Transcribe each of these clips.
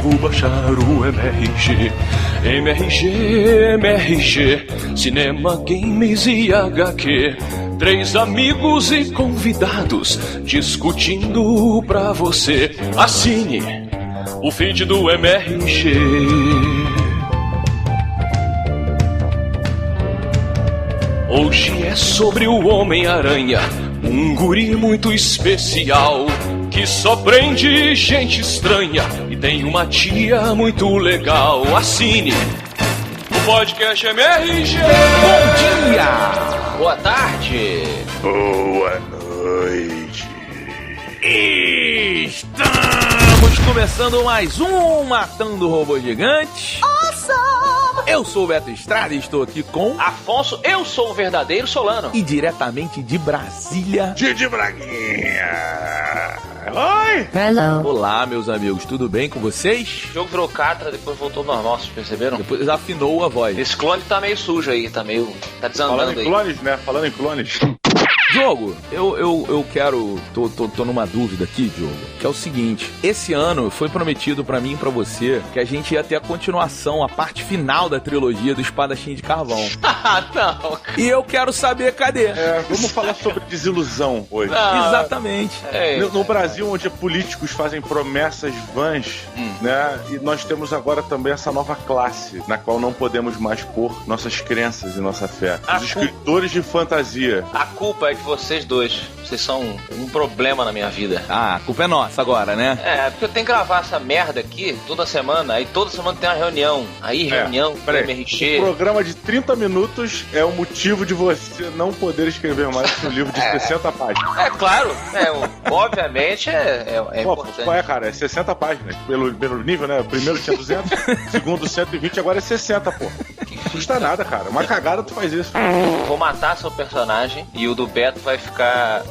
vou baixar o MRG. MRG, cinema, games e HQ. 3 amigos e convidados discutindo pra você. Assine o feed do MRG. Hoje é sobre o Homem-Aranha, um guri muito especial, que só prende gente estranha e tem uma tia muito legal. Assine o podcast MRG. Bom dia! Boa tarde! Boa noite! Estamos começando mais um Matando Robô Gigante. Awesome! Eu sou o Beto Estrada e estou aqui com Afonso, eu sou o verdadeiro Solano. E diretamente de Brasília, Didi Braguinha! Oi! Hello. Olá, meus amigos, tudo bem com vocês? O jogo virou catra, depois voltou ao normal, vocês perceberam? Depois afinou a voz. Esse clone tá meio sujo aí, tá desandando Falando em aí. clones, né? Falando em clones. Diogo, eu quero... Tô numa dúvida aqui, Diogo, que é o seguinte. Esse ano foi prometido pra mim e pra você que a gente ia ter a continuação, a parte final da trilogia do Espadachim de Carvão. Ah, não. E eu quero saber, cadê? Vamos falar sobre desilusão hoje. Não. Exatamente. No Brasil, onde políticos fazem promessas vãs, né? E nós temos agora também essa nova classe, na qual não podemos mais pôr nossas crenças e nossa fé. Os escritores de fantasia. A culpa é de vocês dois. Vocês são um problema na minha vida. Ah, a culpa é nossa agora, né? Porque eu tenho que gravar essa merda aqui toda semana. Aí toda semana tem uma reunião. Aí reunião do MRG. Um programa de 30 minutos é o motivo de você não poder escrever mais um livro de 60 páginas. É claro, obviamente é importante. Qual é, cara? É 60 páginas. Pelo nível, né? O primeiro tinha 200, segundo 120, agora é 60, pô. Não custa nada, cara. Uma cagada tu faz isso. Vou matar seu personagem e o do Beto vai ficar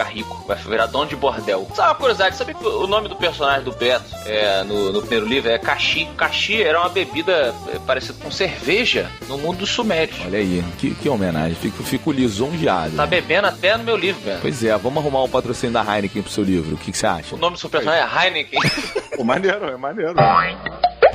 rico, vai virar dono de bordel. Sabe uma curiosidade, sabia que o nome do personagem do Beto no primeiro livro é Kashi? Kashi era uma bebida parecida com cerveja no mundo dos sumérios. Olha aí, que homenagem, fico lisonjeado. Tá bebendo até no meu livro, Beto. Pois é, vamos arrumar um patrocínio da Heineken pro seu livro, o que você acha? O nome do seu personagem é Heineken. Pô, maneiro.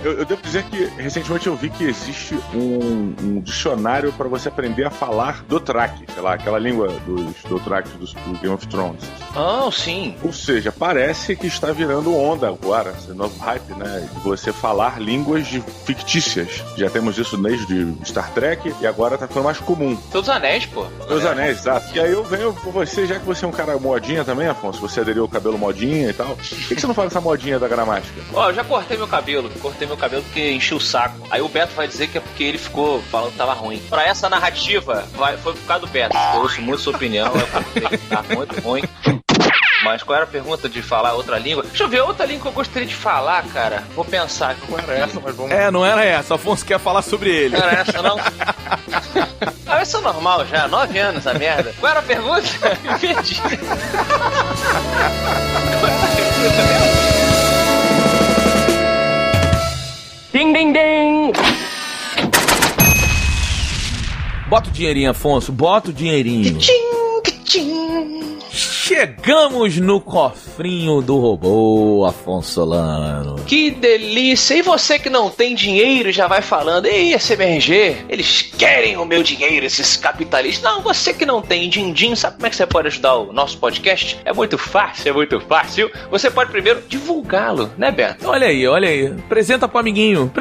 Eu devo dizer que recentemente eu vi que existe um dicionário para você aprender a falar Dothraki, sei lá, aquela língua dos Dothraki do Game of Thrones. Ah, sim. Ou seja, parece que está virando onda agora, esse novo hype, né? De você falar línguas fictícias. Já temos isso desde Star Trek e agora tá ficando mais comum. Seus Anéis, pô. Seus Anéis, exato. E aí eu venho com você, já que você é um cara modinha também, Afonso, você aderiu ao cabelo modinha e tal. Por que você não fala essa modinha da gramática? Ó, eu já cortei meu cabelo porque enchi o saco. Aí o Beto vai dizer que é porque ele ficou falando que tava ruim. Pra essa narrativa, foi por causa do Beto. Eu ouço muito sua opinião, eu falei que tá muito ruim. Mas qual era a pergunta de falar outra língua? Deixa eu ver, outra língua que eu gostaria de falar, cara. Vou pensar. Não era essa, mas vamos... Não era essa. Afonso quer falar sobre ele. Não era essa, não? Isso é normal já, 9 anos a merda. Qual era a pergunta? Perdi. Qual era a pergunta mesmo? Ding, ding, ding! Bota o dinheirinho, Afonso, bota o dinheirinho. Chegamos no cofrinho do robô, Afonso Solano. Que delícia! E você que não tem dinheiro já vai falando: ei, esse MRG, eles querem o meu dinheiro, esses capitalistas. Não, você que não tem din-din, sabe como é que você pode ajudar o nosso podcast? É muito fácil. Você pode primeiro divulgá-lo, né, Beto? Olha aí. Apresenta pro amiguinho.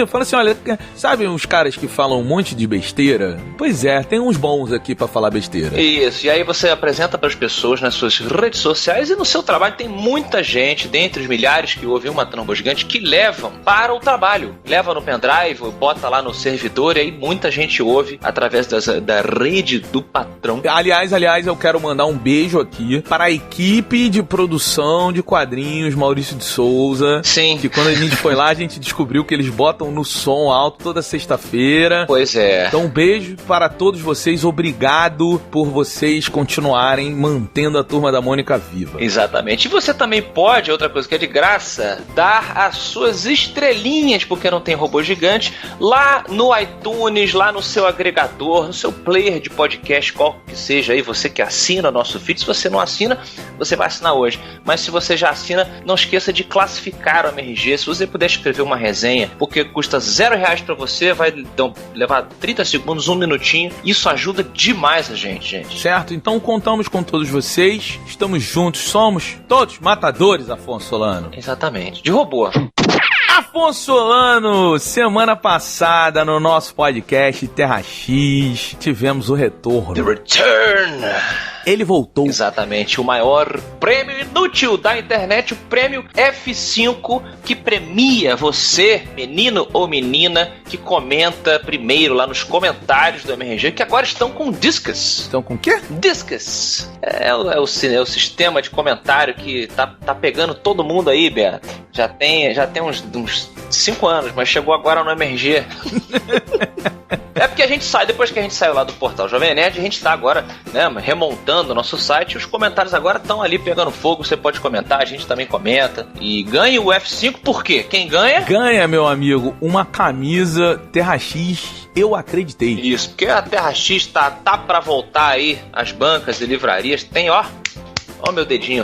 Fala assim, olha, sabe uns caras que falam um monte de besteira? Pois é, tem uns bons aqui pra falar besteira. Isso, e aí você apresenta pras pessoas nas suas redes sociais e no seu trabalho. Tem muita gente, dentre os milhares que ouvem uma Tromba Gigante, que levam para o trabalho. Leva no pendrive, bota lá no servidor e aí muita gente ouve através da rede do patrão. Aliás, eu quero mandar um beijo aqui para a equipe de produção de quadrinhos Maurício de Souza. Sim. Que quando a gente foi lá, a gente descobriu que eles botam no som alto toda sexta-feira. Pois é. Então um beijo para todos vocês. Obrigado por vocês continuarem mantendo mantendo a Turma da Mônica viva. Exatamente. E você também pode, outra coisa que é de graça, dar as suas estrelinhas, porque não tem robô gigante, lá no iTunes, lá no seu agregador, no seu player de podcast, qual que seja aí, você que assina o nosso feed. Se você não assina, você vai assinar hoje. Mas se você já assina, não esqueça de classificar o MRG. Se você puder escrever uma resenha, porque custa R$0 pra você, vai então levar 30 segundos, 1 minutinho. Isso ajuda demais a gente. Certo? Então contamos com todos vocês. Estamos juntos, somos todos matadores, Afonso Solano. Exatamente. De robô. Afonso Solano, semana passada no nosso podcast Terra X, tivemos o retorno. The Return. Ele voltou. Exatamente, o maior prêmio inútil da internet, o prêmio F5, que premia você, menino ou menina, que comenta primeiro lá nos comentários do MRG, que agora estão com Discus. Estão com o quê? Discus. É o sistema de comentário que tá pegando todo mundo aí, Beto. Já tem uns 5 anos, mas chegou agora no MRG. É porque a gente sai, depois que a gente saiu lá do portal Jovem Nerd, a gente tá agora, né, remontando o nosso site, e os comentários agora estão ali pegando fogo, você pode comentar, a gente também comenta, e ganha o F5, por quê? Quem ganha? Ganha, meu amigo, uma camisa Terra X, eu acreditei. Isso, porque a Terra X tá pra voltar aí, as bancas e livrarias, tem, ó meu dedinho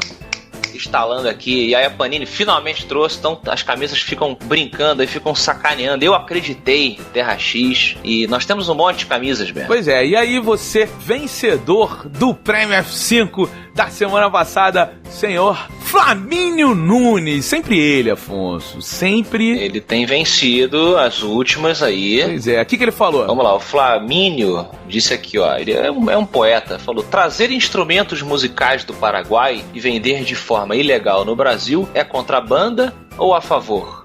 instalando aqui, e aí a Panini finalmente trouxe, então as camisas ficam brincando e ficam sacaneando. Eu acreditei, Terra X, e nós temos um monte de camisas, Beto. Pois é, e aí você, vencedor do Prêmio F5 da semana passada, senhor Flamínio Nunes, sempre ele, Afonso, sempre. Ele tem vencido as últimas aí. Pois é, o que ele falou? Vamos lá, o Flamínio disse aqui, ó, ele é um poeta, falou: trazer instrumentos musicais do Paraguai e vender de forma ilegal no Brasil é contrabanda ou a favor?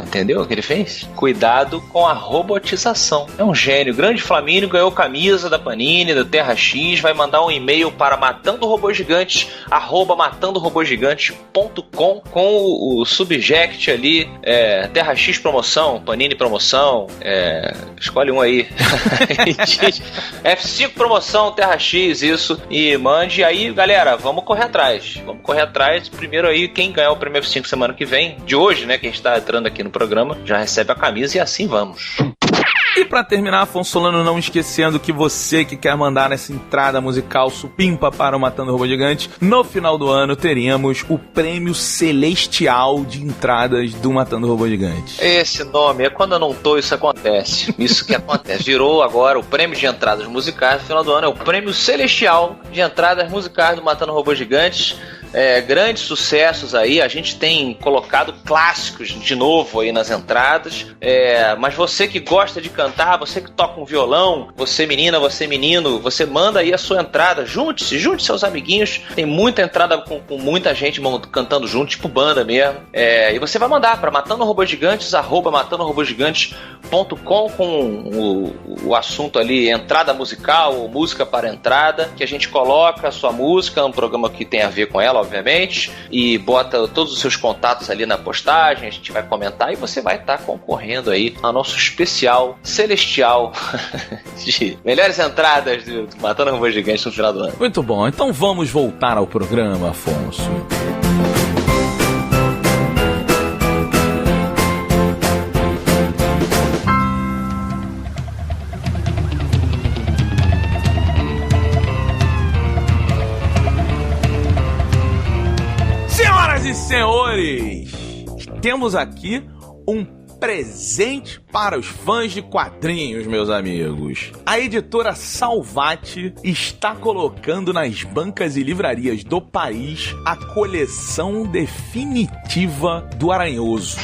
Entendeu o que ele fez? Cuidado com a robotização. É um gênio. Grande Flamínio ganhou camisa da Panini, da Terra X, vai mandar um e-mail para matandorobogigantes, @matandorobogigantes.com, com o subject ali, Terra X promoção, Panini promoção, escolhe um aí. F5 promoção, Terra X, isso, e mande aí, galera, vamos correr atrás. Primeiro aí, quem ganhar o prêmio F5 semana que vem, de hoje, né, que a gente tá entrando aqui no programa, já recebe a camisa, e assim vamos. E pra terminar, Afonso Solano, não esquecendo que você que quer mandar nessa entrada musical supimpa para o Matando Robô Gigante, no final do ano teremos o prêmio celestial de entradas do Matando Robô Gigante. Esse nome, é quando eu não tô, isso acontece. Isso que acontece. Virou agora o prêmio de entradas musicais, no final do ano é o prêmio celestial de entradas musicais do Matando Robô Gigantes. Grandes sucessos aí, a gente tem colocado clássicos de novo aí nas entradas, mas você que gosta de cantar, você que toca um violão, você menina, você menino, você manda aí a sua entrada, junte seus amiguinhos, tem muita entrada com muita gente cantando junto, tipo banda mesmo, e você vai mandar para matandorobogigantes, @matandorobogigantes.com, com o assunto ali, entrada musical ou música para entrada, que a gente coloca a sua música, um programa que tem a ver com ela, obviamente, e bota todos os seus contatos ali na postagem, a gente vai comentar e você vai estar concorrendo aí ao nosso especial celestial de melhores entradas do Matando Robô Gigante no final do ano. Muito bom, então vamos voltar ao programa, Afonso. Senhoras e senhores, temos aqui um presente para os fãs de quadrinhos, meus amigos. A editora Salvati está colocando nas bancas e livrarias do país a coleção definitiva do Aranhoso.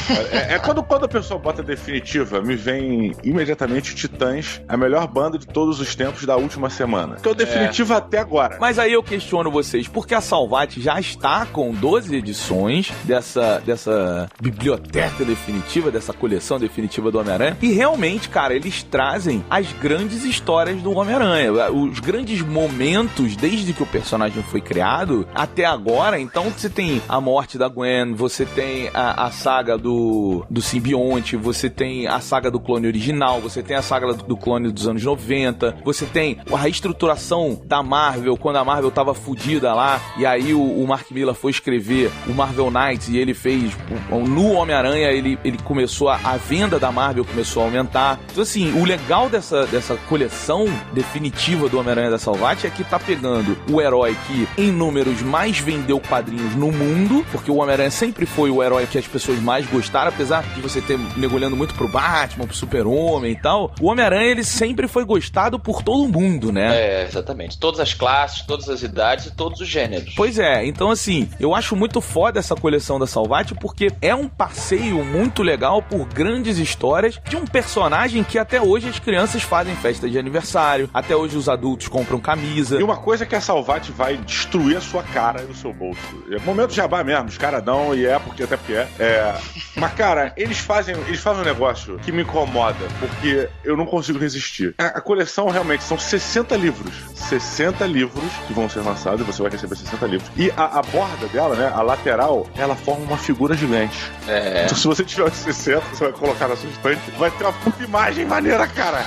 Quando a pessoa bota definitiva, me vem imediatamente Titãs, a melhor banda de todos os tempos da última semana. Que é o definitivo até agora. Mas aí eu questiono vocês, porque a Salvati já está com 12 edições dessa biblioteca definitiva, dessa coleção coleção definitiva do Homem-Aranha. E realmente, cara, eles trazem as grandes histórias do Homem-Aranha, os grandes momentos desde que o personagem foi criado até agora. Então você tem a morte da Gwen, você tem a saga do simbionte, você tem a saga do clone original, você tem a saga do clone dos anos 90, você tem a reestruturação da Marvel, quando a Marvel tava fudida lá, e aí o Mark Millar foi escrever o Marvel Knights e ele fez no Homem-Aranha, ele começou a venda da Marvel começou a aumentar. Então assim, o legal dessa coleção definitiva do Homem-Aranha da Salvati é que tá pegando o herói que em números mais vendeu quadrinhos no mundo, porque o Homem-Aranha sempre foi o herói que as pessoas mais gostaram, apesar de você ter mergulhando muito pro Batman, pro Super-Homem e tal, o Homem-Aranha ele sempre foi gostado por todo mundo, né? É, exatamente. Todas as classes, todas as idades e todos os gêneros. Pois é, então assim, eu acho muito foda essa coleção da Salvati porque é um passeio muito legal por grandes histórias de um personagem que até hoje as crianças fazem festa de aniversário, até hoje os adultos compram camisa. E uma coisa que a Salvati vai destruir a sua cara e o seu bolso. É momento jabá mesmo, os caras dão, e até porque é. Mas, cara, eles fazem um negócio que me incomoda, porque eu não consigo resistir. A coleção realmente são 60 livros. 60 livros que vão ser lançados e você vai receber 60 livros. E a borda dela, né, a lateral, ela forma uma figura gigante. É. Então, se você tiver os 60, você vai colocar na sua estante, vai ter uma puta imagem maneira, cara.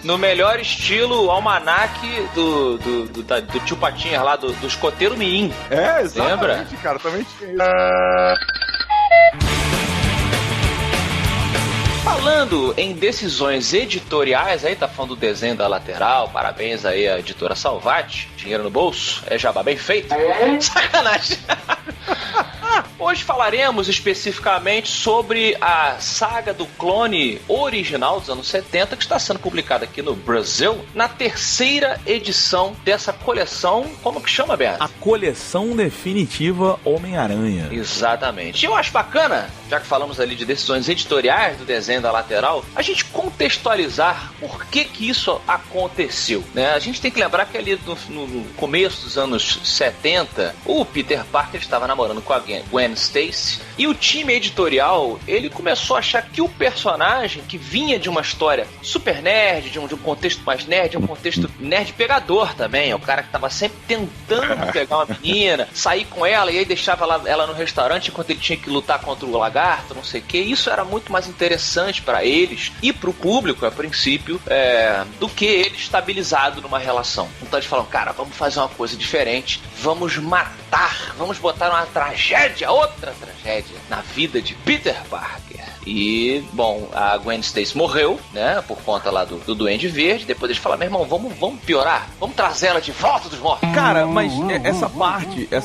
No melhor estilo almanaque do tio Patinha lá, do escoteiro mirim. É, exatamente, lembra? Cara, também tinha isso. Falando em decisões editoriais, aí tá falando do desenho da lateral, parabéns aí à editora Salvati, dinheiro no bolso, é jabá bem feito. Sacanagem. Hoje falaremos especificamente sobre a saga do clone original dos anos 70, que está sendo publicada aqui no Brasil, na terceira edição dessa coleção, como que chama, Beto? A coleção definitiva Homem-Aranha. Exatamente. E eu acho bacana, já que falamos ali de decisões editoriais do desenho da lateral, a gente contextualizar por que isso aconteceu, né? A gente tem que lembrar que ali no começo dos anos 70, o Peter Parker estava namorando com a Gwen Stacy, e o time editorial, ele começou a achar que o personagem que vinha de uma história super nerd, de um contexto mais nerd, de um contexto nerd pegador também, o cara que tava sempre tentando pegar uma menina, sair com ela, e aí deixava ela no restaurante enquanto ele tinha que lutar contra o lagarto, não sei o que. Isso era muito mais interessante pra eles e pro público, a princípio, do que ele estabilizado numa relação. Então eles falam, cara, vamos fazer uma coisa diferente, vamos matar, vamos botar uma tragédia, outra tragédia na vida de Peter Parker. E, bom, a Gwen Stacy morreu, né, por conta lá do Duende Verde. Depois eles falaram, meu irmão, vamos piorar, vamos trazer ela de volta dos mortos. Cara, mas essa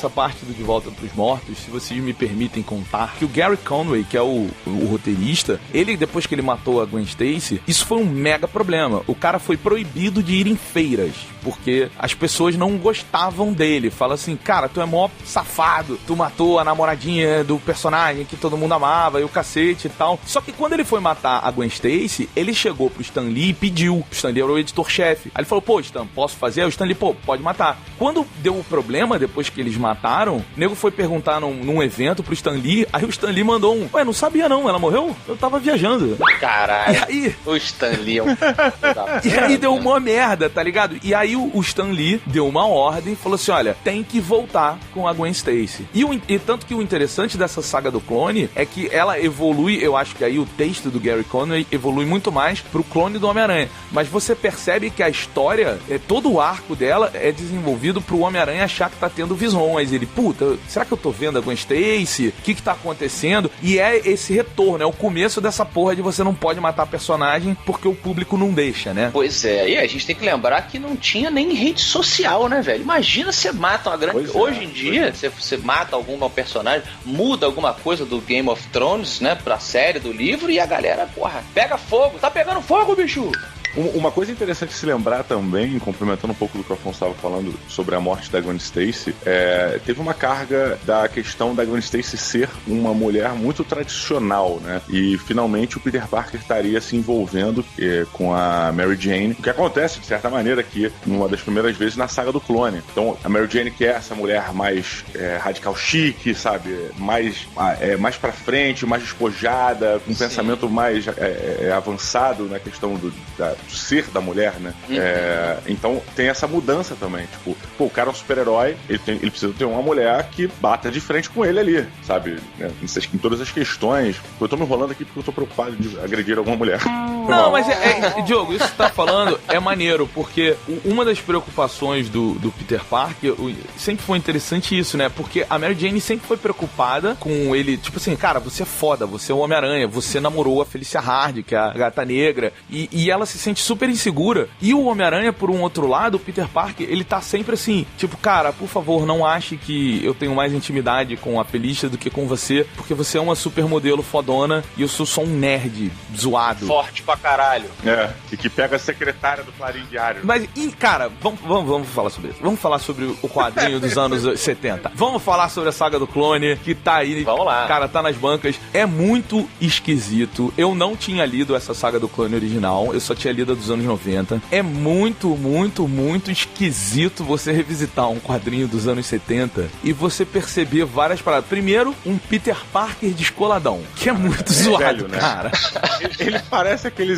parte do De Volta pros Mortos, se vocês me permitem contar, que o Gary Conway, que é o roteirista, ele, depois que ele matou a Gwen Stacy, isso foi um mega problema. O cara foi proibido de ir em feiras, porque as pessoas não gostavam dele. Fala assim, cara, tu é mó safado, tu matou a namoradinha do personagem que todo mundo amava e o cacete e tal. Só que quando ele foi matar a Gwen Stacy, ele chegou pro Stan Lee e pediu. O Stan Lee era o editor-chefe. Aí ele falou, pô, Stan, posso fazer? Aí o Stan Lee, pô, pode matar. Quando deu o problema, depois que eles mataram, o nego foi perguntar num evento pro Stan Lee, aí o Stan Lee mandou ué, não sabia não, ela morreu? Eu tava viajando. Caralho. E aí... O Stan Lee é um... E aí deu uma merda, tá ligado? E aí o Stan Lee deu uma ordem e falou assim, olha, tem que voltar com a Gwen Stacy. E tanto que o interessante dessa saga do clone é que ela evolui, eu acho que aí o texto do Gary Conway evolui muito mais pro clone do Homem-Aranha. Mas você percebe que a história, todo o arco dela é desenvolvido pro Homem-Aranha achar que tá tendo visões. Ele, puta, será que eu tô vendo a Gwen Stacy? O que tá acontecendo? E é esse retorno, é o começo dessa porra de você não pode matar personagem porque o público não deixa, né? Pois é, e a gente tem que lembrar que não tinha nem rede social, né, velho? Imagina você mata uma grande... Hoje em dia, você mata algum personagem, muda alguma coisa do Game of Thrones, né, pra série do livro, e a galera, porra, pega fogo. Tá pegando fogo, bicho! Uma coisa interessante de se lembrar também, complementando um pouco do que o Afonso estava falando sobre a morte da Gwen Stacy, teve uma carga da questão da Gwen Stacy ser uma mulher muito tradicional, né? E finalmente o Peter Parker estaria se envolvendo com a Mary Jane, o que acontece, de certa maneira, aqui, numa das primeiras vezes na saga do Clone. Então, a Mary Jane, que é essa mulher mais radical chique, sabe? Mais pra frente, mais despojada, com um pensamento mais avançado na questão do ser da mulher, né? Então, tem essa mudança também. Tipo, o cara é um super-herói, ele precisa ter uma mulher que bata de frente com ele ali, sabe? Em todas as questões. Eu tô me enrolando aqui porque eu tô preocupado de agredir alguma mulher. Não, mas Diogo, isso que você tá falando é maneiro, porque uma das preocupações do Peter Parker sempre foi interessante isso, né? Porque a Mary Jane sempre foi preocupada com ele, tipo assim, cara, você é foda, você é o Homem-Aranha, você namorou a Felicia Hardy, que é a Gata Negra, e ela se sente super insegura. E o Homem-Aranha, por um outro lado, o Peter Parker, ele tá sempre assim, tipo, cara, por favor, não ache que eu tenho mais intimidade com a Felicia do que com você, porque você é uma supermodelo fodona e eu sou só um nerd zoado. Forte pra caralho. E que pega a secretária do Clarim Diário. Mas, cara, vamos falar sobre isso. Vamos falar sobre o quadrinho dos anos 70. Vamos falar sobre a saga do Clone, que tá aí. Vamos lá. Cara, tá nas bancas. É muito esquisito. Eu não tinha lido essa saga do Clone original. Eu só tinha lido a dos anos 90. É muito, muito, muito esquisito você revisitar um quadrinho dos anos 70 e você perceber várias paradas. Primeiro, um Peter Parker descoladão, que é muito zoado, velho, né? cara. Ele parece aquele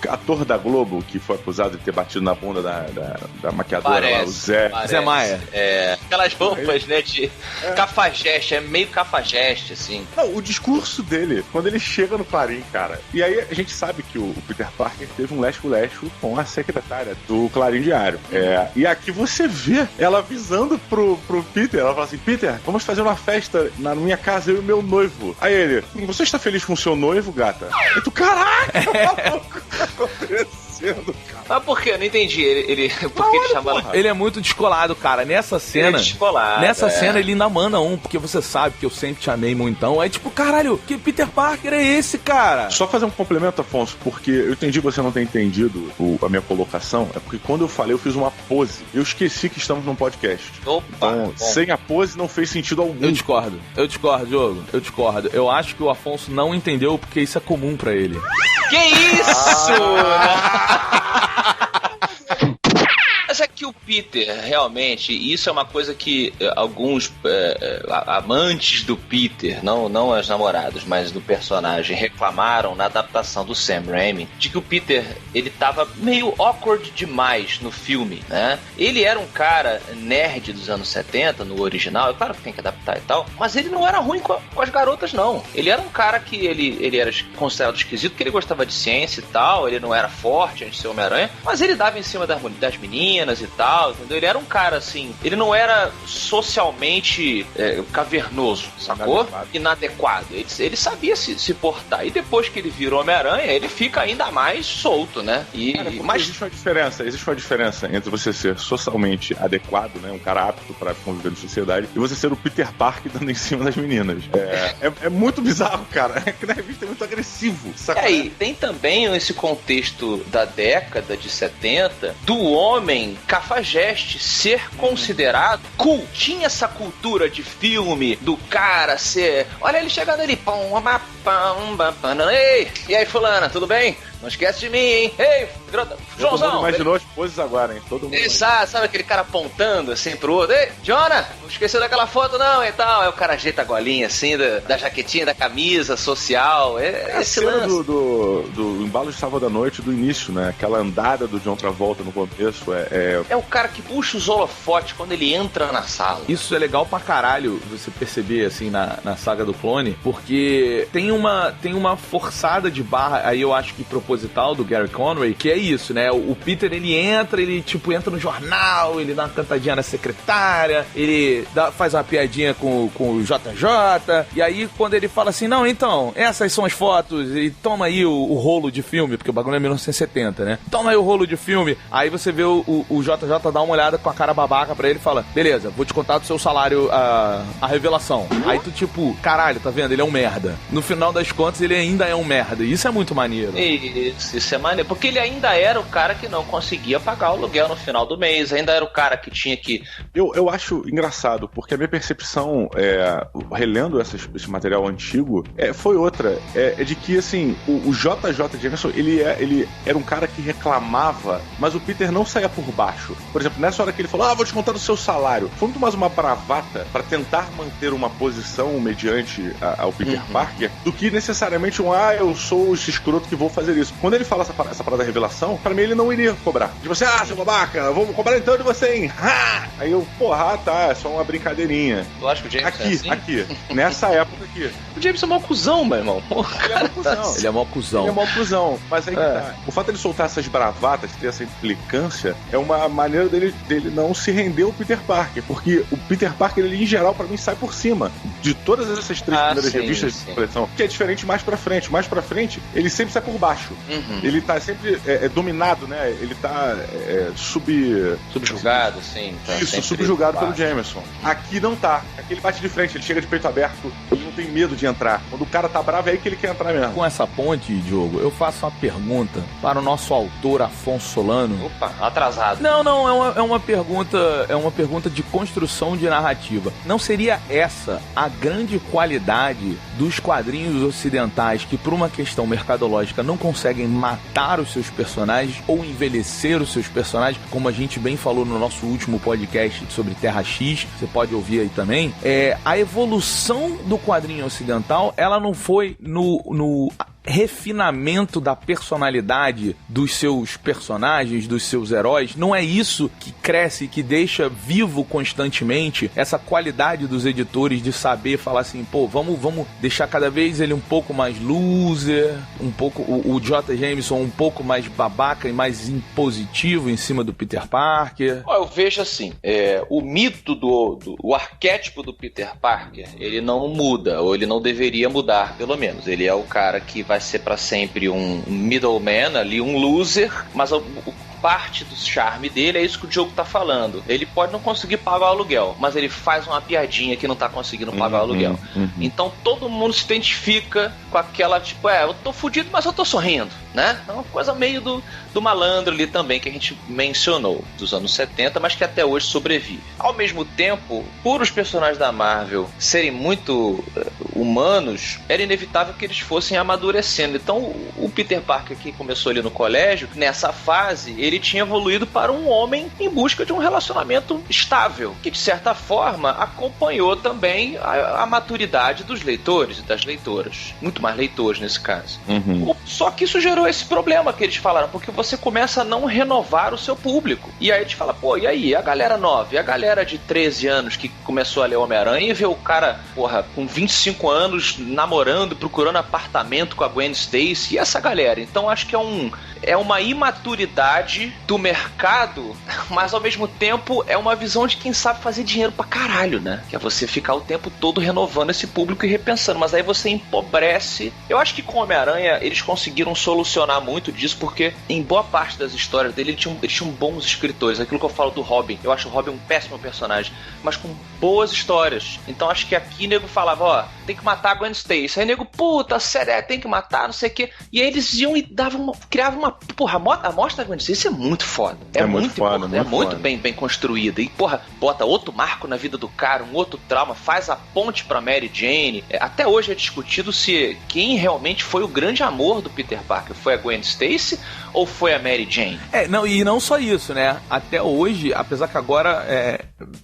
ator da Globo que foi acusado de ter batido na bunda da maquiadora lá, o Zé Maia. Aquelas roupas, né, de cafajeste, meio cafajeste, assim. Não, o discurso dele, quando ele chega no Clarim, cara, e aí a gente sabe que o Peter Parker teve um lesco-lesco com a secretária do Clarim Diário. E aqui você vê ela avisando pro Peter, ela fala assim, Peter, vamos fazer uma festa na minha casa, eu e o meu noivo. Aí ele, você está feliz com o seu noivo, gata? E tu, caraca, o que tá acontecendo, cara? Mas por quê? Eu não entendi. Por que ele chama... Ele é muito descolado, cara. Nessa cena... Nessa cena ele ainda manda porque você sabe que eu sempre te amei muitão. É tipo, caralho, que Peter Parker é esse, cara? Só fazer um complemento, Afonso, porque eu entendi você não ter entendido a minha colocação, é porque quando eu falei, eu fiz uma pose. Eu esqueci que estamos num podcast. Opa, então, sem a pose não fez sentido algum. Eu discordo, Diogo. Eu discordo. Eu acho que o Afonso não entendeu porque isso é comum pra ele. Que isso? Mas é que o Peter, realmente, isso é uma coisa que alguns amantes do Peter, não as namoradas, mas do personagem, reclamaram na adaptação do Sam Raimi, de que o Peter, ele tava meio awkward demais no filme, né? Ele era um cara nerd dos anos 70, no original, é claro que tem que adaptar e tal, mas ele não era ruim com as garotas, não. Ele era um cara que ele era considerado esquisito, porque ele gostava de ciência e tal, ele não era forte antes de ser Homem-Aranha, mas ele dava em cima das meninas e tal, entendeu? Ele era um cara assim, ele não era socialmente cavernoso, sacou? Inadequado. Ele sabia se portar. E depois que ele virou Homem-Aranha, ele fica ainda mais solto, né? Mas existe uma diferença entre você ser socialmente adequado, né? Um cara apto pra conviver na sociedade, e você ser o Peter Parker dando em cima das meninas. É muito bizarro, cara. É que na revista é muito agressivo, sacou? E tem também esse contexto da década de 70 do homem cafajeste ser considerado cool. Tinha essa cultura de filme do cara ser... Olha ele chegando ali. Ei, e aí fulana, tudo bem? Não esquece de mim, hein? Ei, Joãozão. Todo mundo imaginou as poses agora, hein? Todo mundo. Sabe aquele cara apontando assim pro outro? Ei, Jonah, não esqueceu daquela foto não e tal. Aí o cara ajeita a golinha assim da jaquetinha, da camisa social. Esse lance. Do embalo de sábado à noite do início, né? Aquela andada do John Travolta no começo. É o cara que puxa os holofotes quando ele entra na sala. Isso é legal pra caralho você perceber assim na saga do Clone, porque tem uma forçada de barra, aí eu acho que proposital do Gary Conway, que é isso, né? O Peter, ele entra no jornal, ele dá uma cantadinha na secretária, ele faz uma piadinha com o JJ, e aí quando ele fala assim, não, então, essas são as fotos, e toma aí o rolo de filme, porque o bagulho é 1970, né? Toma aí o rolo de filme, aí você vê o JJ dar uma olhada com a cara babaca pra ele e fala, beleza, vou te contar do seu salário a revelação. Aí tu tipo, caralho, tá vendo? Ele é um merda. final das contas ele ainda é um merda. Isso é muito maneiro. Isso é maneiro. Porque ele ainda era o cara que não conseguia pagar o aluguel no final do mês. Ainda era o cara que tinha que... Eu acho engraçado, porque a minha percepção, relendo esse material antigo, foi outra. É de que, assim, o JJ Jameson, ele era um cara que reclamava, mas o Peter não saía por baixo. Por exemplo, nessa hora que ele falou, vou te contar do seu salário, foi muito mais uma bravata pra tentar manter uma posição mediante ao Peter Parker, do que necessariamente eu sou esse escroto que vou fazer isso. Quando ele fala essa parada da revelação, pra mim ele não iria cobrar. Tipo assim, seu babaca, vamos cobrar então de você, hein? Aí eu, tá, é só uma brincadeirinha. Tu acha que o Jameson aqui, nessa época aqui. O Jameson é mó cuzão, meu irmão. Ele é mó cuzão. Ele é mó cuzão. Mas aí que tá. O fato de ele soltar essas bravatas, ter essa implicância, é uma maneira dele não se render ao Peter Parker. Porque o Peter Parker, ele em geral, pra mim, sai por cima de todas essas 3 primeiras revistas de coleção. Que é diferente mais pra frente. Mais pra frente, ele sempre sai por baixo. Ele tá sempre dominado, né? Ele tá subjugado, sim. Tá isso, subjugado pelo Jameson. Aqui não tá. Aqui ele bate de frente, ele chega de peito aberto, ele não tem medo de entrar. Quando o cara tá bravo, é aí que ele quer entrar mesmo. Com essa ponte, Diogo, eu faço uma pergunta para o nosso autor Afonso Solano. Opa, atrasado. Não, é uma pergunta de construção de narrativa. Não seria essa a grande qualidade dos quadrinhos ocidentais que, por uma questão mercadológica, não conseguem matar os seus personagens ou envelhecer os seus personagens, como a gente bem falou no nosso último podcast sobre Terra X, você pode ouvir aí também. A evolução do quadrinho ocidental, ela não foi no refinamento da personalidade dos seus personagens, dos seus heróis. Não é isso que cresce, que deixa vivo constantemente essa qualidade dos editores de saber falar assim, vamos deixar cada vez ele um pouco mais loser, um pouco o J. Jameson um pouco mais babaca e mais impositivo em cima do Peter Parker. Eu vejo assim, o mito o arquétipo do Peter Parker, ele não muda, ou ele não deveria mudar, pelo menos. Ele é o cara que vai ser pra sempre um middleman ali, um loser, mas parte do charme dele é isso que o Diogo tá falando. Ele pode não conseguir pagar o aluguel, mas ele faz uma piadinha que não tá conseguindo pagar o aluguel. Então todo mundo se identifica com aquela, tipo, eu tô fudido, mas eu tô sorrindo, né? É uma coisa meio do malandro ali também, que a gente mencionou, dos anos 70, mas que até hoje sobrevive. Ao mesmo tempo, por os personagens da Marvel serem muito humanos, era inevitável que eles fossem amadurecendo. Então o Peter Parker, que começou ali no colégio, nessa fase, ele tinha evoluído para um homem em busca de um relacionamento estável, que de certa forma acompanhou também a maturidade dos leitores e das leitoras. Muito mais leitores nesse caso. Só que isso gerou esse problema que eles falaram, porque você começa a não renovar o seu público. E aí a gente fala, e aí? A galera nova, e a galera de 13 anos que começou a ler Homem-Aranha e vê o cara, com 25 anos namorando, procurando apartamento com a Gwen Stacy, e essa galera? Então acho que é uma imaturidade do mercado, mas ao mesmo tempo é uma visão de quem sabe fazer dinheiro pra caralho, né? Que é você ficar o tempo todo renovando esse público e repensando, mas aí você empobrece. Eu acho que com Homem-Aranha eles conseguiram solucionar muito disso, porque em boa parte das histórias dele eles tinham bons escritores. Aquilo que eu falo do Robin, eu acho o Robin um péssimo personagem, mas com boas histórias. Então acho que aqui nego falava, tem que matar a Gwen Stacy. Aí nego, sério, tem que matar, não sei o quê. E aí eles iam e criavam uma... a morte da Gwen Stacy é muito foda. É muito foda, é muito bem construída. E, bota outro marco na vida do cara, um outro trauma, faz a ponte pra Mary Jane. Até hoje é discutido se quem realmente foi o grande amor do Peter Parker. Foi a Gwen Stacy ou foi a Mary Jane? E não só isso, né? Até hoje, apesar que agora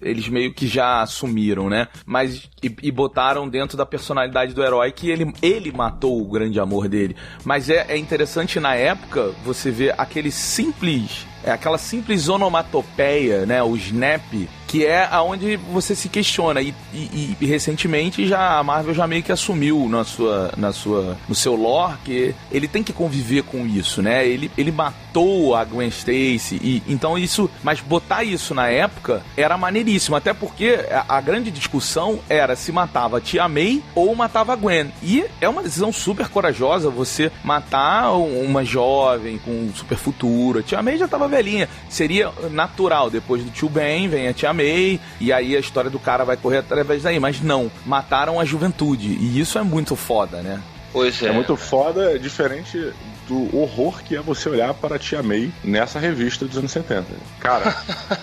eles meio que já assumiram, né? Mas e botaram dentro da personalidade do herói que ele matou o grande amor dele. Mas é interessante na época você ver aquela simples onomatopeia, né? O snap, que é aonde você se questiona. E recentemente a Marvel já meio que assumiu no seu lore que ele tem que conviver com isso, né? Ele matou a Gwen Stacy, então isso... Mas botar isso na época era maneiríssimo, até porque a grande discussão era se matava a Tia May ou matava a Gwen. E é uma decisão super corajosa você matar uma jovem com um super futuro. A Tia May já tava velhinha. Seria natural, depois do Tio Ben, vem a Tia May, e aí a história do cara vai correr através daí. Mas não, mataram a juventude. E isso é muito foda, né? Pois é. É muito foda, diferente do horror que é você olhar para a Tia May nessa revista dos anos 70. Cara,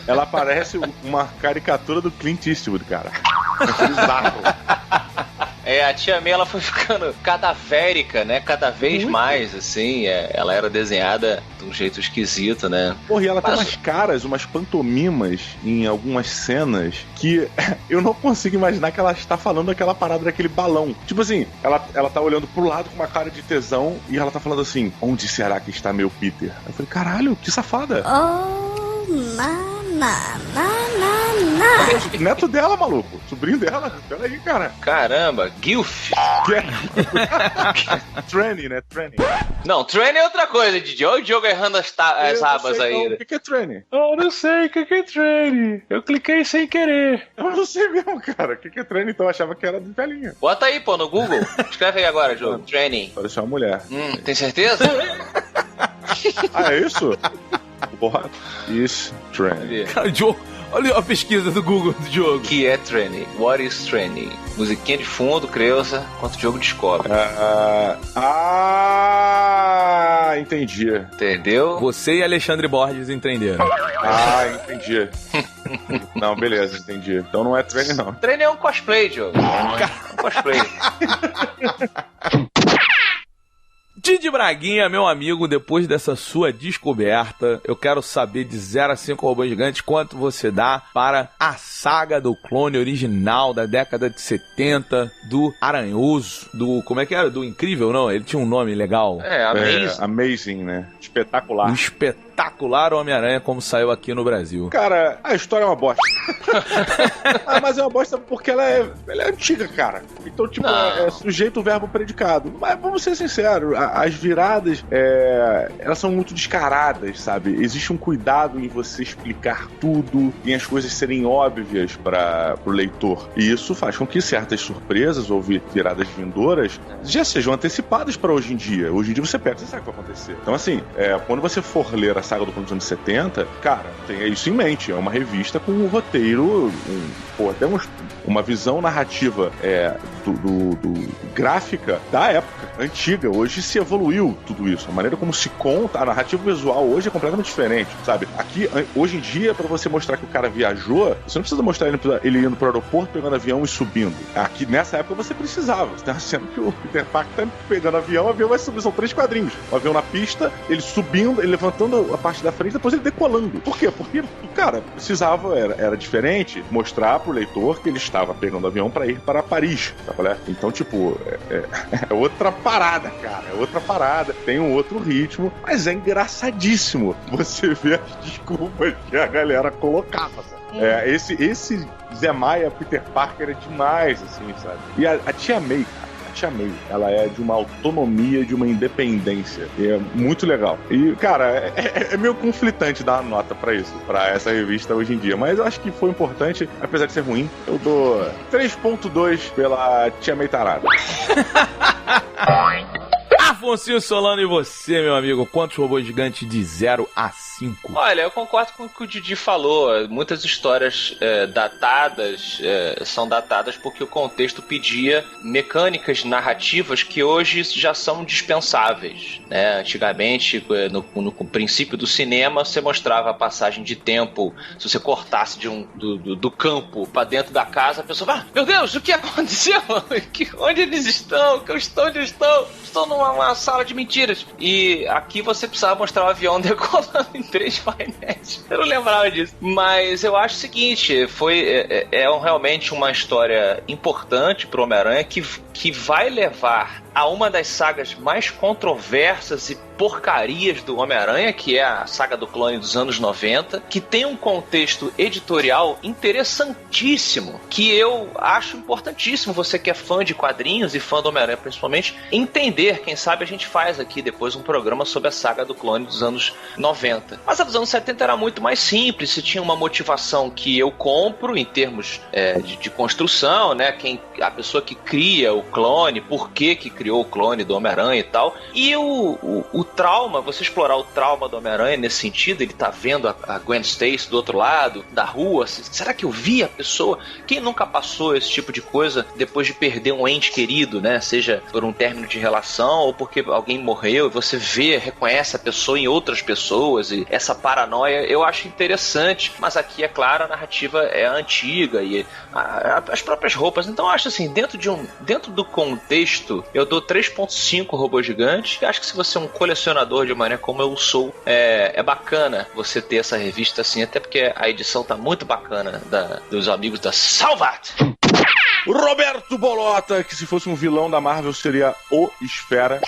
ela parece uma caricatura do Clint Eastwood, cara. É bizarro. A Tia May, ela foi ficando cadavérica, né? Cada vez mais, assim. Ela era desenhada de um jeito esquisito, né? Porra, e ela tem umas caras, umas pantomimas em algumas cenas que eu não consigo imaginar que ela está falando aquela parada daquele balão. Tipo assim, ela tá olhando pro lado com uma cara de tesão e ela tá falando assim, onde será que está meu Peter? Eu falei, caralho, que safada. Neto dela, maluco. Sobrinho dela. Peraí, cara. Caramba, Gilf. Tranny, né? Tranny. Não, Tranny é outra coisa, Didi. Olha o Diogo errando as abas aí. Então, o que é Tranny? Eu não sei o que é Tranny. Eu cliquei sem querer. Eu não sei mesmo, cara. O que é Tranny? Então eu achava que era de velhinha. Bota aí, pô, no Google. Escreve aí agora, Diogo. Tranny. Parece uma mulher. Tem certeza? Ah, é isso? Porra. Isso, Tranny. Cara, Diogo, olha a pesquisa do Google do Diogo. Que é Tranny? What is Tranny? Musiquinha de fundo, Creuza, enquanto o Diogo descobre. Entendi. Entendeu? Você e Alexandre Borges entenderam. Entendi. Não, beleza, entendi. Então não é Tranny, não. Tranny é um cosplay, Diogo. É um cosplay. Didi Braguinha, meu amigo, depois dessa sua descoberta, eu quero saber de 0 a 5 robôs gigantes quanto você dá para a saga do clone original da década de 70, do Aranhoso, do... como é que era? Do Incrível, não? Ele tinha um nome legal. Amazing. Amazing, né? Espetacular. O espetacular Homem-Aranha como saiu aqui no Brasil. Cara, a história é uma bosta. Mas é uma bosta porque ela é antiga, cara. Então, tipo, é sujeito, verbo, predicado. Mas vamos ser sinceros, as viradas, elas são muito descaradas, sabe? Existe um cuidado em você explicar tudo, em as coisas serem óbvias pro leitor. E isso faz com que certas surpresas ou viradas vindouras já sejam antecipadas para hoje em dia. Hoje em dia você pega, você sabe o que vai acontecer. Então, assim, quando você for ler a saga do clone dos anos 70, cara, tenha isso em mente. É uma revista com um roteiro, até uma visão narrativa gráfica da época antiga. Hoje se evoluiu tudo isso. A maneira como se conta, a narrativa visual hoje é completamente diferente, sabe? Aqui, hoje em dia, pra você mostrar que o cara viajou, você não precisa mostrar ele indo pro aeroporto, pegando avião e subindo. Aqui, nessa época, você precisava. Você tá sendo que o Peter Parker tá pegando avião, o avião vai subir. São 3 quadrinhos. O avião na pista, ele subindo, ele levantando a parte da frente, depois ele decolando. Por quê? Porque, cara, precisava, era diferente, mostrar pro leitor que ele estava pegando o avião pra ir para Paris, tá? Então, tipo, é outra parada, cara. É outra parada. Tem um outro ritmo, mas é engraçadíssimo você ver as desculpas que a galera colocava, sabe? Esse Zé Maia, Peter Parker é demais, assim, sabe? E a Tia May, cara. Tia May, ela é de uma autonomia, de uma independência. E é muito legal. E, cara, é meio conflitante dar uma nota pra isso, pra essa revista hoje em dia. Mas eu acho que foi importante, apesar de ser ruim. Eu dou 3.2 pela Tia May tarada. Afonso Solano, e você, meu amigo? Quantos robôs gigantes de 0 a 5? Olha, eu concordo com o que o Didi falou. Muitas histórias datadas são datadas porque o contexto pedia mecânicas narrativas que hoje já são dispensáveis, né? Antigamente, no princípio do cinema, você mostrava a passagem de tempo. Se você cortasse do campo para dentro da casa, a pessoa fala, meu Deus, o que aconteceu? Onde eles estão? Onde estão? Estou numa sala de mentiras. E aqui você precisava mostrar o avião decolando em 3 painéis. Eu não lembrava disso. Mas eu acho o seguinte, realmente uma história importante pro Homem-Aranha que vai levar a uma das sagas mais controversas e porcarias do Homem-Aranha, que é a saga do clone dos anos 90, que tem um contexto editorial interessantíssimo, que eu acho importantíssimo, você que é fã de quadrinhos e fã do Homem-Aranha principalmente, entender. Quem sabe a gente faz aqui depois um programa sobre a saga do clone dos anos 90. Mas a dos anos 70 era muito mais simples, você tinha uma motivação que eu compro em termos de construção, né? A pessoa que cria o clone, por que cria criou o clone do Homem-Aranha e tal. E o trauma, você explorar o trauma do Homem-Aranha nesse sentido, ele tá vendo a Gwen Stacy do outro lado da rua, assim, será que eu vi a pessoa? Quem nunca passou esse tipo de coisa depois de perder um ente querido, né? Seja por um término de relação ou porque alguém morreu e você reconhece a pessoa em outras pessoas, e essa paranoia eu acho interessante, mas aqui, é claro, a narrativa é antiga e as próprias roupas. Então eu acho assim, dentro do contexto, eu dou 3.5 robô gigantes. Eu acho que se você é um colecionador de maneira como eu sou, é bacana você ter essa revista assim, até porque a edição tá muito bacana dos amigos da Salvat. Roberto Bolota, que se fosse um vilão da Marvel seria o Esfera.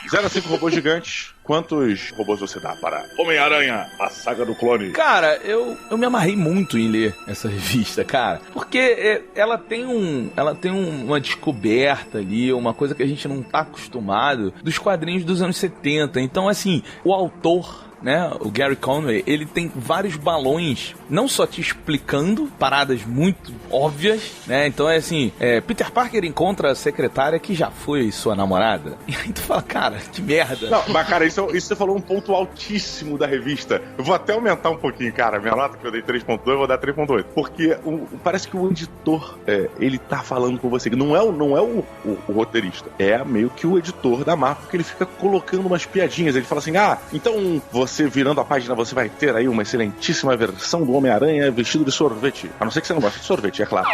0 a 5 robôs gigantes. Quantos robôs você dá para Homem-Aranha, a saga do clone? Cara, eu me amarrei muito em ler essa revista, cara. Porque ela tem uma descoberta ali, uma coisa que a gente não tá acostumado dos quadrinhos dos anos 70. Então, assim, o autor, né, o Gary Conway, ele tem vários balões, não só te explicando paradas muito óbvias, né, então é assim, Peter Parker encontra a secretária que já foi sua namorada, e aí tu fala, cara, que merda. Não, mas cara, isso você falou um ponto altíssimo da revista. Eu vou até aumentar um pouquinho, cara, minha nota que eu dei 3.2, eu vou dar 3.8, porque parece que o editor, ele tá falando com você, não é o roteirista, é meio que o editor da Marvel, que ele fica colocando umas piadinhas, ele fala assim, então você virando a página, você vai ter aí uma excelentíssima versão do Homem-Aranha vestido de sorvete. A não ser que você não goste de sorvete, é claro.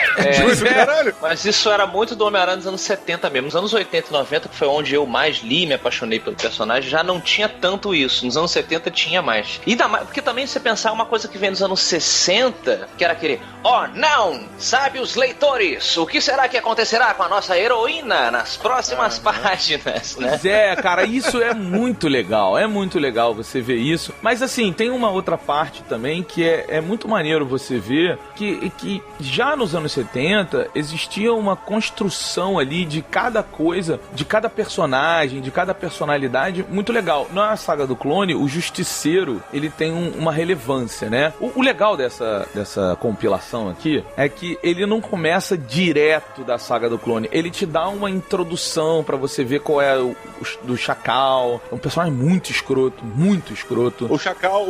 Mas isso era muito do Homem-Aranha dos anos 70 mesmo. Nos anos 80 e 90, que foi onde eu mais li e me apaixonei pelo personagem, já não tinha tanto isso. Nos anos 70 tinha mais. E ainda mais, porque também se você pensar uma coisa que vem nos anos 60, que era aquele, não! Sabe os leitores, o que será que acontecerá com a nossa heroína nas próximas páginas, né? Pois cara, isso é muito legal você ver isso, mas assim, tem uma outra parte também que é muito maneiro você ver que já nos anos 70 existia uma construção ali de cada coisa, de cada personagem, de cada personalidade muito legal. Na saga do clone, o Justiceiro, ele tem uma relevância, né? O legal dessa compilação aqui é que ele não começa direto da saga do clone, ele te dá uma introdução pra você ver qual é o do Chacal, é um personagem muito escroto. O Chacal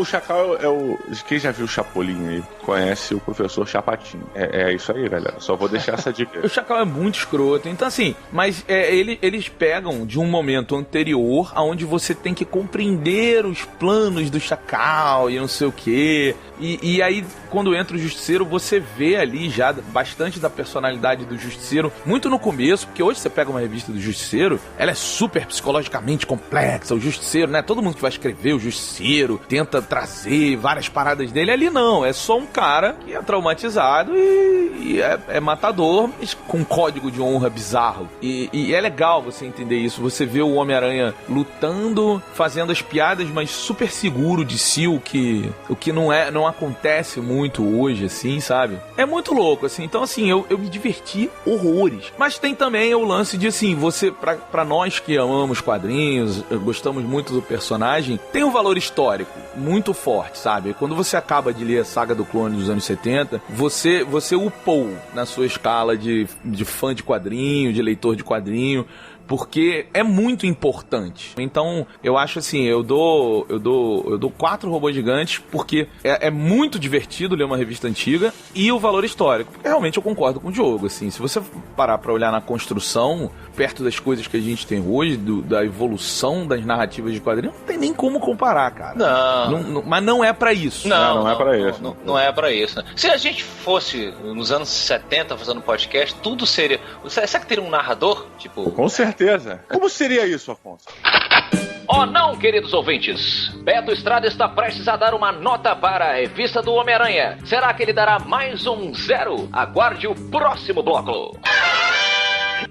é o... Quem já viu o Chapolin aí, conhece o professor Chapatinho. É isso aí, galera. Só vou deixar essa dica. O Chacal é muito escroto. Então, assim, mas eles pegam de um momento anterior aonde você tem que compreender os planos do Chacal e não sei o quê. E aí, quando entra o Justiceiro, você vê ali já bastante da personalidade do Justiceiro, muito no começo, porque hoje você pega uma revista do Justiceiro, ela é super psicologicamente complexa, o Justiceiro, né? Todo mundo que vai escrever o Justiceiro tenta trazer várias paradas dele. Ali não, é só um cara que é traumatizado e é matador, mas com um código de honra bizarro. E é legal você entender isso, você vê o Homem-Aranha lutando, fazendo as piadas, mas super seguro de si, o que não acontece muito hoje, assim, sabe? É muito louco, assim. Então, assim, eu me diverti horrores. Mas tem também o lance de, assim, você, pra nós que amamos quadrinhos, gostamos muito do personagem, tem um valor histórico muito forte, sabe? Quando você acaba de ler a saga do clone dos anos 70, você upou na sua escala de fã de quadrinho, de leitor de quadrinho, porque é muito importante. Então, eu acho assim, eu dou 4 robôs gigantes, porque é muito divertido ler uma revista antiga, e o valor histórico, porque realmente eu concordo com o Diogo, assim, se você parar pra olhar na construção, perto das coisas que a gente tem hoje, da evolução das narrativas de quadrinhos, não tem nem como comparar, cara. Não, mas não é pra isso. Não é pra isso. Não é pra isso. Se a gente fosse nos anos 70 fazendo podcast, tudo seria... Será que teria um narrador? Tipo... Com certeza. Como seria isso, Afonso? Não, queridos ouvintes. Beto Estrada está prestes a dar uma nota para a revista do Homem-Aranha. Será que ele dará mais um 0? Aguarde o próximo bloco.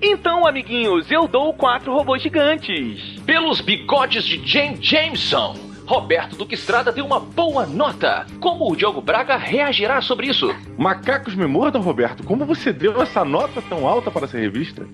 Então, amiguinhos, eu dou 4 robôs gigantes. Pelos bigodes de James Jameson, Roberto Duque Estrada deu uma boa nota. Como o Diogo Braga reagirá sobre isso? Macacos me mordam, Roberto. Como você deu essa nota tão alta para essa revista?